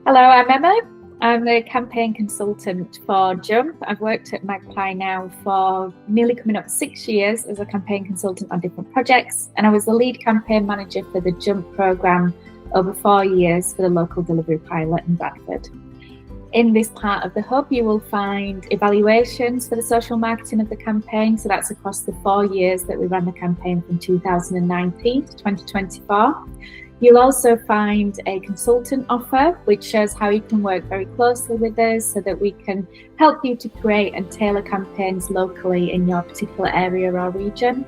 Hello, I'm Emma. I'm the campaign consultant for Jump. I've worked at Magpie now for nearly coming up 6 years as a campaign consultant on different projects, and I was the lead campaign manager for the Jump programme over 4 years for the local delivery pilot in Bradford. In this part of the hub, you will find evaluations for the social marketing of the campaign. So that's across the 4 years that we ran the campaign from 2019 to 2024. You'll also find a consultant offer, which shows how you can work very closely with us so that we can help you to create and tailor campaigns locally in your particular area or region.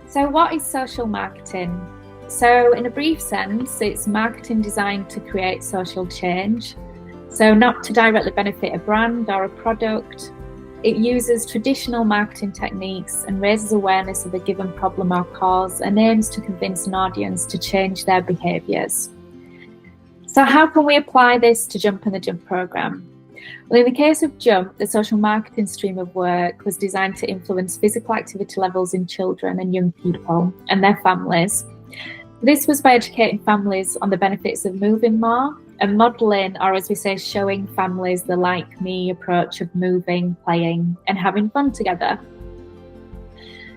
So what is social marketing? So in a brief sense, it's marketing designed to create social change. So not to directly benefit a brand or a product. It uses traditional marketing techniques and raises awareness of a given problem or cause and aims to convince an audience to change their behaviours. So how can we apply this to Jump and the Jump programme? Well, in the case of Jump, the social marketing stream of work was designed to influence physical activity levels in children and young people and their families. This was by educating families on the benefits of moving more and modelling, or as we say, showing families the like me approach of moving, playing and having fun together.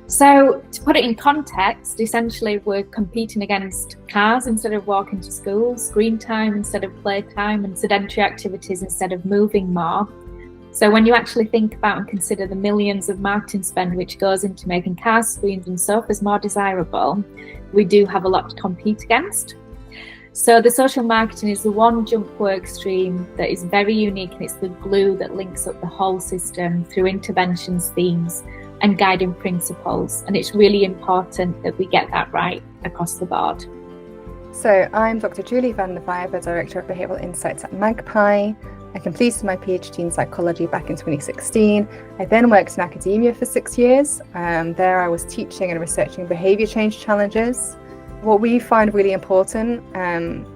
So to put it in context, essentially we're competing against cars instead of walking to school, screen time instead of playtime, and sedentary activities instead of moving more. So when you actually think about and consider the millions of marketing spend which goes into making cars, screens and sofas more desirable, we do have a lot to compete against. So the social marketing is the one Jump work stream that is very unique, and it's the glue that links up the whole system through interventions, themes and guiding principles. And it's really important that we get that right across the board. So I'm Dr. Julie van der Vijver, the Director of Behavioural Insights at Magpie. I completed my PhD in psychology back in 2016. I then worked in academia for 6 years. There I was teaching and researching behaviour change challenges. What we find really important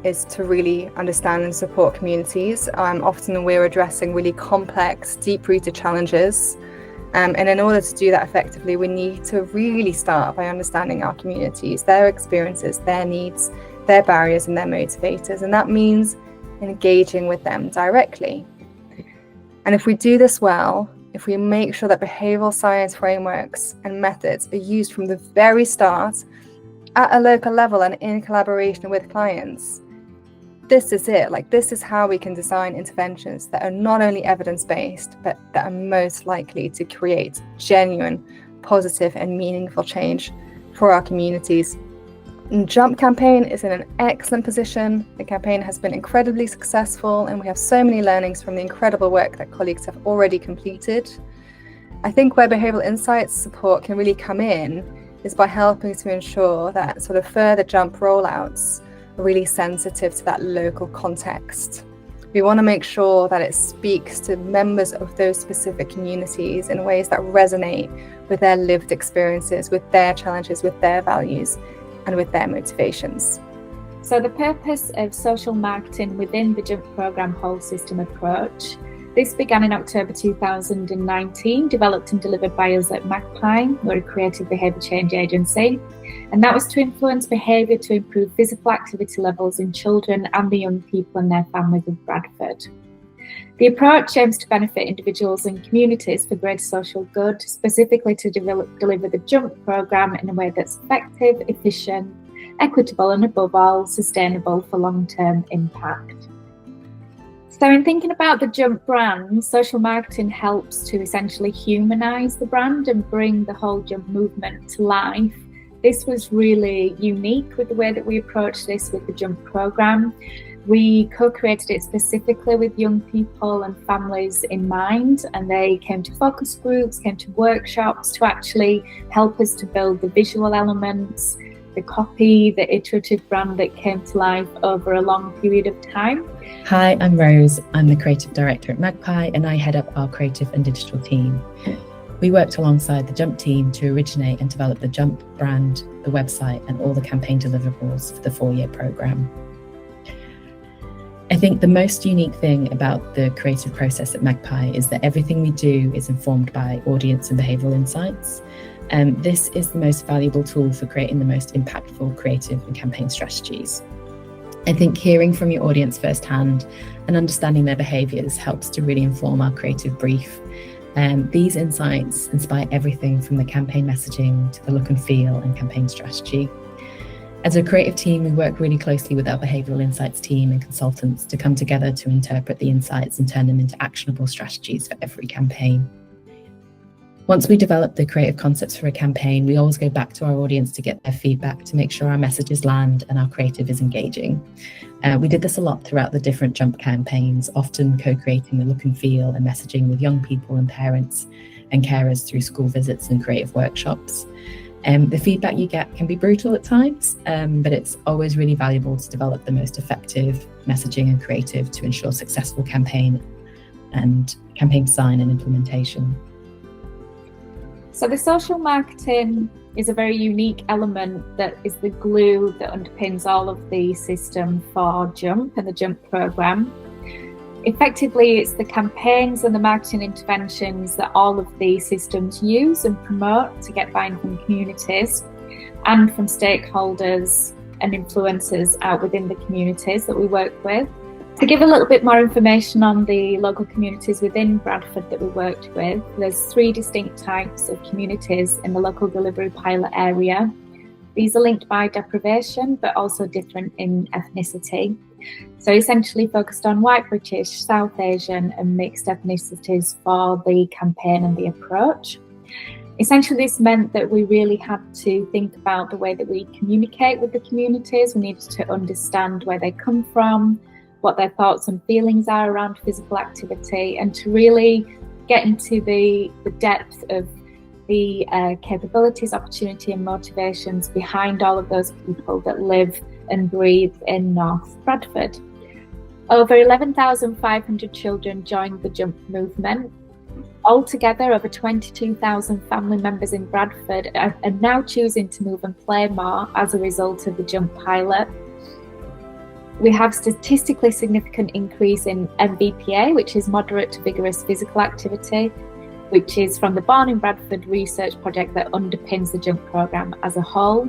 is to really understand and support communities. Often we're addressing really complex, deep-rooted challenges. And in order to do that effectively, we need to really start by understanding our communities, their experiences, their needs, their barriers and their motivators. And that means engaging with them directly. And if we do this well, if we make sure that behavioural science frameworks and methods are used from the very start, at a local level and in collaboration with clients, this is it. This is how we can design interventions that are not only evidence-based, but that are most likely to create genuine, positive and meaningful change for our communities. And Jump campaign is in an excellent position. The campaign has been incredibly successful and we have so many learnings from the incredible work that colleagues have already completed. I think where behavioural insights support can really come in is by helping to ensure that sort of further Jump rollouts are really sensitive to that local context. We want to make sure that it speaks to members of those specific communities in ways that resonate with their lived experiences, with their challenges, with their values, and with their motivations. So the purpose of social marketing within the Jump programme whole system approach. This began in October 2019, developed and delivered by us at Magpie. We're a creative behaviour change agency. And that was to influence behaviour to improve physical activity levels in children and the young people and their families of Bradford. The approach aims to benefit individuals and communities for greater social good, specifically to deliver the Jump programme in a way that's effective, efficient, equitable and above all, sustainable for long-term impact. So in thinking about the Jump brand, social marketing helps to essentially humanise the brand and bring the whole Jump movement to life. This was really unique with the way that we approached this with the Jump programme. We co-created it specifically with young people and families in mind, and they came to focus groups, came to workshops to actually help us to build the visual elements, the copy, the iterative brand that came to life over a long period of time. Hi, I'm Rose. I'm the Creative Director at Magpie and I head up our creative and digital team. We worked alongside the Jump team to originate and develop the Jump brand, the website and all the campaign deliverables for the 4-year programme. I think the most unique thing about the creative process at Magpie is that everything we do is informed by audience and behavioural insights. This is the most valuable tool for creating the most impactful creative and campaign strategies. I think hearing from your audience firsthand and understanding their behaviours helps to really inform our creative brief. These insights inspire everything from the campaign messaging to the look and feel and campaign strategy. As a creative team, we work really closely with our behavioural insights team and consultants to come together to interpret the insights and turn them into actionable strategies for every campaign. Once we develop the creative concepts for a campaign, we always go back to our audience to get their feedback to make sure our messages land and our creative is engaging. We did this a lot throughout the different Jump campaigns, often co-creating the look and feel and messaging with young people and parents and carers through school visits and creative workshops. The feedback you get can be brutal at times, but it's always really valuable to develop the most effective messaging and creative to ensure successful campaign design and implementation. So the social marketing is a very unique element that is the glue that underpins all of the system for Jump and the Jump programme. Effectively, it's the campaigns and the marketing interventions that all of the systems use and promote to get buy-in from communities and from stakeholders and influencers out within the communities that we work with. To give a little bit more information on the local communities within Bradford that we worked with, there's 3 distinct types of communities in the local delivery pilot area. These are linked by deprivation, but also different in ethnicity. So essentially focused on white British, South Asian and mixed ethnicities for the campaign and the approach. Essentially, this meant that we really had to think about the way that we communicate with the communities. We needed to understand where they come from, what their thoughts and feelings are around physical activity, and to really get into the depth of the capabilities, opportunity and motivations behind all of those people that live and breathe in North Bradford. Over 11,500 children joined the Jump movement. Altogether, over 22,000 family members in Bradford are now choosing to move and play more as a result of the Jump pilot. We have statistically significant increase in MVPA, which is moderate to vigorous physical activity, which is from the Born in Bradford research project that underpins the Jump programme as a whole.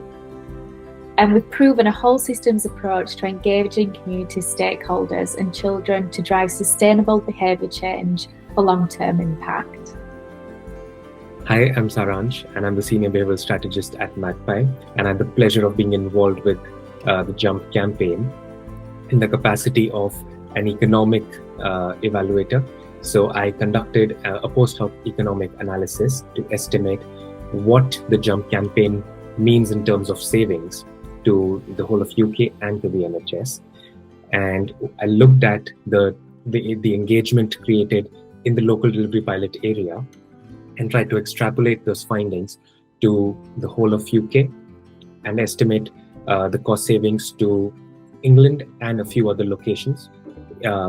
And we've proven a whole systems approach to engaging community stakeholders and children to drive sustainable behaviour change for long-term impact. Hi, I'm Saransh, and I'm the Senior Behavioural Strategist at Magpie, and I had the pleasure of being involved with the Jump campaign in the capacity of an economic evaluator. So I conducted a post-hoc economic analysis to estimate what the Jump campaign means in terms of savings to the whole of UK and to the NHS. And I looked at the engagement created in the local delivery pilot area and tried to extrapolate those findings to the whole of UK and estimate the cost savings to England and a few other locations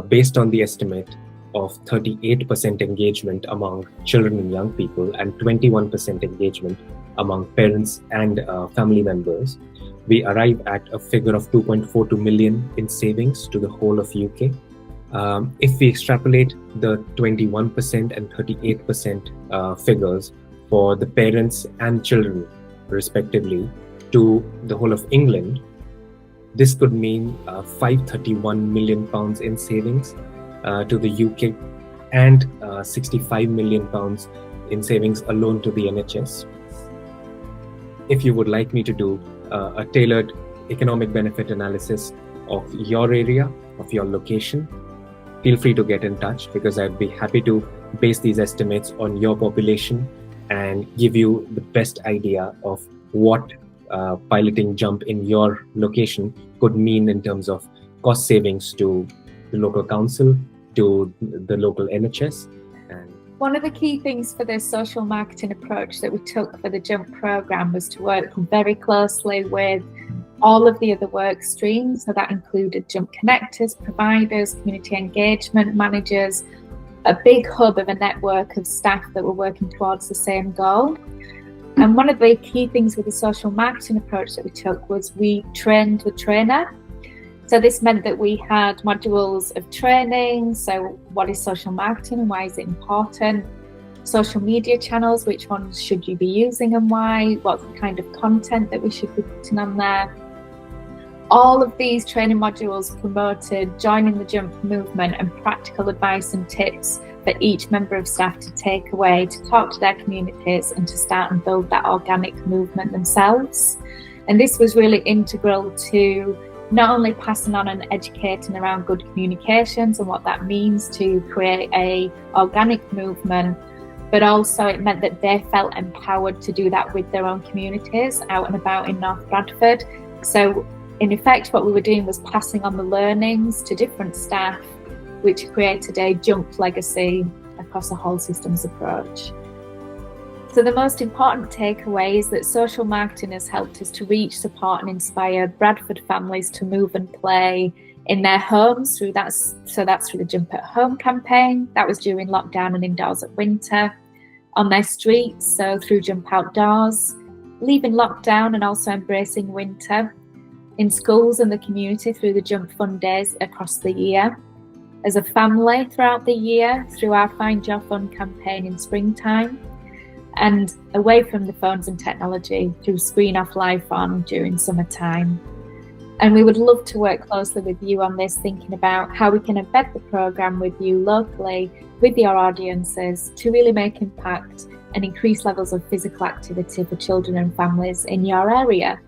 based on the estimate of 38% engagement among children and young people and 21% engagement among parents and family members. We arrive at a figure of 2.42 million in savings to the whole of UK. If we extrapolate the 21% and 38% figures for the parents and children respectively to the whole of England, this could mean £531 million in savings to the UK and £65 million in savings alone to the NHS. If you would like me to do a tailored economic benefit analysis of your area, of your location, feel free to get in touch because I'd be happy to base these estimates on your population and give you the best idea of what piloting Jump in your location could mean in terms of cost savings to the local council, to the local NHS. One of the key things for the social marketing approach that we took for the Jump programme was to work very closely with all of the other work streams. So that included Jump connectors, providers, community engagement managers, a big hub of a network of staff that were working towards the same goal. And one of the key things with the social marketing approach that we took was we trained the trainer. So this meant that we had modules of training. So what is social marketing and why is it important? Social media channels, which ones should you be using and why? What's the kind of content that we should be putting on there? All of these training modules promoted joining the jump movement and practical advice and tips for each member of staff to take away, to talk to their communities and to start and build that organic movement themselves. And this was really integral to not only passing on and educating around good communications and what that means to create a organic movement, but also it meant that they felt empowered to do that with their own communities out and about in North Bradford. So in effect, what we were doing was passing on the learnings to different staff, which created a jump legacy across a whole systems approach. So the most important takeaway is that social marketing has helped us to reach, support and inspire Bradford families to move and play in their homes through that. So that's through the Jump at Home campaign. That was during lockdown and indoors at winter. On their streets, so through Jump Outdoors, leaving lockdown and also embracing winter. In schools and the community through the Jump Fun Days across the year. As a family throughout the year through our Find Your Fun campaign in springtime. And away from the phones and technology through Screen Off Life On during summertime. And we would love to work closely with you on this, thinking about how we can embed the programme with you locally, with your audiences, to really make impact and increase levels of physical activity for children and families in your area.